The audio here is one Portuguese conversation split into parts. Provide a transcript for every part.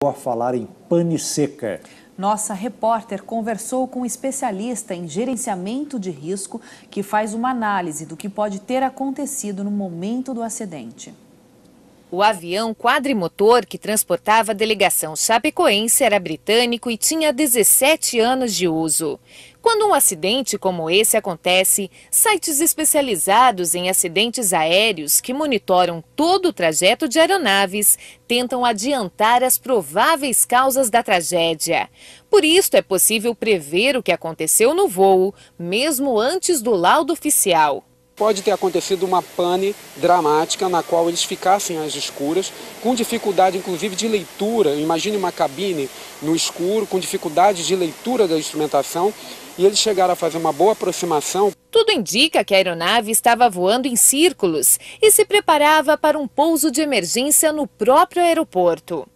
A falar em pane seca. Nossa repórter conversou com um especialista em gerenciamento de risco que faz uma análise do que pode ter acontecido no momento do acidente. O avião quadrimotor que transportava a delegação chapecoense era britânico e tinha 17 anos de uso. Quando um acidente como esse acontece, sites especializados em acidentes aéreos que monitoram todo o trajeto de aeronaves tentam adiantar as prováveis causas da tragédia. Por isso, é possível prever o que aconteceu no voo, mesmo antes do laudo oficial. Pode ter acontecido uma pane dramática na qual eles ficassem às escuras, com dificuldade inclusive de leitura. Imagine uma cabine no escuro, com dificuldade de leitura da instrumentação, e eles chegaram a fazer uma boa aproximação. Tudo indica que a aeronave estava voando em círculos e se preparava para um pouso de emergência no próprio aeroporto.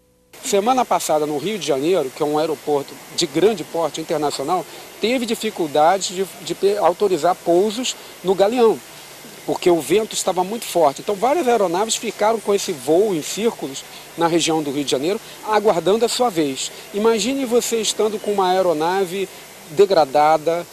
Semana passada, no Rio de Janeiro, que é um aeroporto de grande porte internacional, teve dificuldade de autorizar pousos no Galeão, porque o vento estava muito forte. Então, várias aeronaves ficaram com esse voo em círculos na região do Rio de Janeiro, aguardando a sua vez. Imagine você estando com uma aeronave degradada,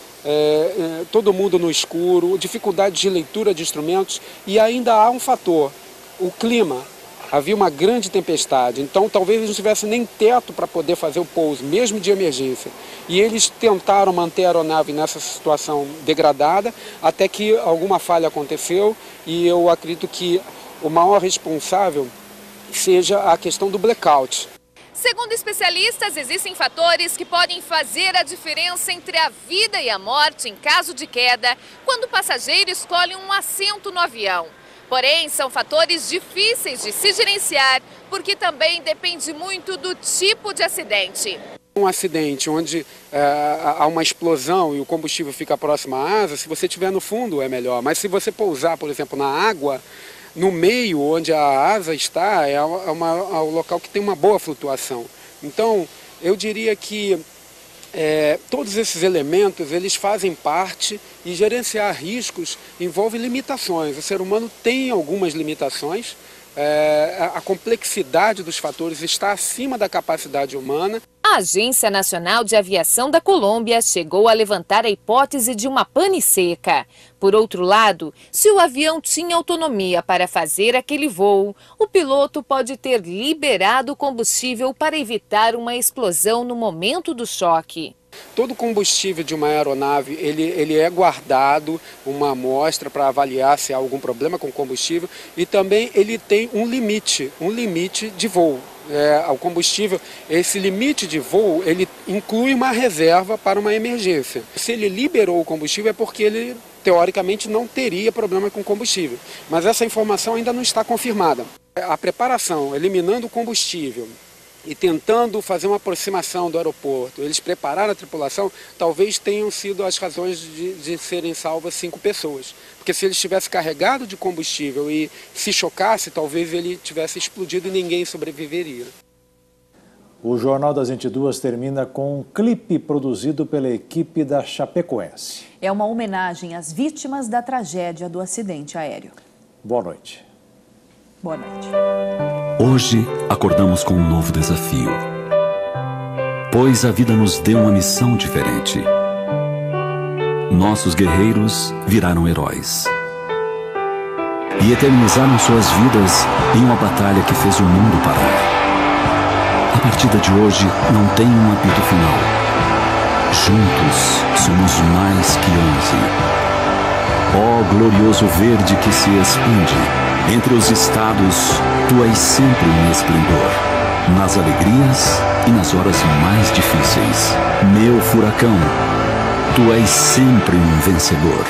todo mundo no escuro, dificuldade de leitura de instrumentos, e ainda há um fator, o clima. Havia uma grande tempestade, então talvez eles não tivessem nem teto para poder fazer o pouso, mesmo de emergência. E eles tentaram manter a aeronave nessa situação degradada, até que alguma falha aconteceu, e eu acredito que o maior responsável seja a questão do blackout. Segundo especialistas, existem fatores que podem fazer a diferença entre a vida e a morte em caso de queda, quando o passageiro escolhe um assento no avião. Porém, são fatores difíceis de se gerenciar, porque também depende muito do tipo de acidente. Um acidente onde há uma explosão e o combustível fica próximo à asa, se você estiver no fundo é melhor. Mas se você pousar, por exemplo, na água, no meio onde a asa está, é o local que tem uma boa flutuação. Então, eu diria que todos esses elementos, eles fazem parte, e gerenciar riscos envolve limitações. O ser humano tem algumas limitações, a complexidade dos fatores está acima da capacidade humana. A Agência Nacional de Aviação da Colômbia chegou a levantar a hipótese de uma pane seca. Por outro lado, se o avião tinha autonomia para fazer aquele voo, o piloto pode ter liberado o combustível para evitar uma explosão no momento do choque. Todo combustível de uma aeronave, ele é guardado, uma amostra para avaliar se há algum problema com o combustível, e também ele tem um limite de voo. O combustível, esse limite de voo, ele inclui uma reserva para uma emergência. Se ele liberou o combustível é porque ele, teoricamente, não teria problema com combustível. Mas essa informação ainda não está confirmada. A preparação, eliminando o combustível e tentando fazer uma aproximação do aeroporto, eles prepararam a tripulação, talvez tenham sido as razões de serem salvas 5 pessoas. Porque se ele estivesse carregado de combustível e se chocasse, talvez ele tivesse explodido e ninguém sobreviveria. O Jornal das 22 termina com um clipe produzido pela equipe da Chapecoense. É uma homenagem às vítimas da tragédia do acidente aéreo. Boa noite. Boa noite. Hoje acordamos com um novo desafio, pois a vida nos deu uma missão diferente. Nossos guerreiros viraram heróis e eternizaram suas vidas em uma batalha que fez o mundo parar. A partida de hoje não tem um apito final. Juntos somos mais que 11. Ó glorioso verde que se expande entre os estados, tu és sempre um esplendor, nas alegrias e nas horas mais difíceis. Meu furacão, tu és sempre um vencedor.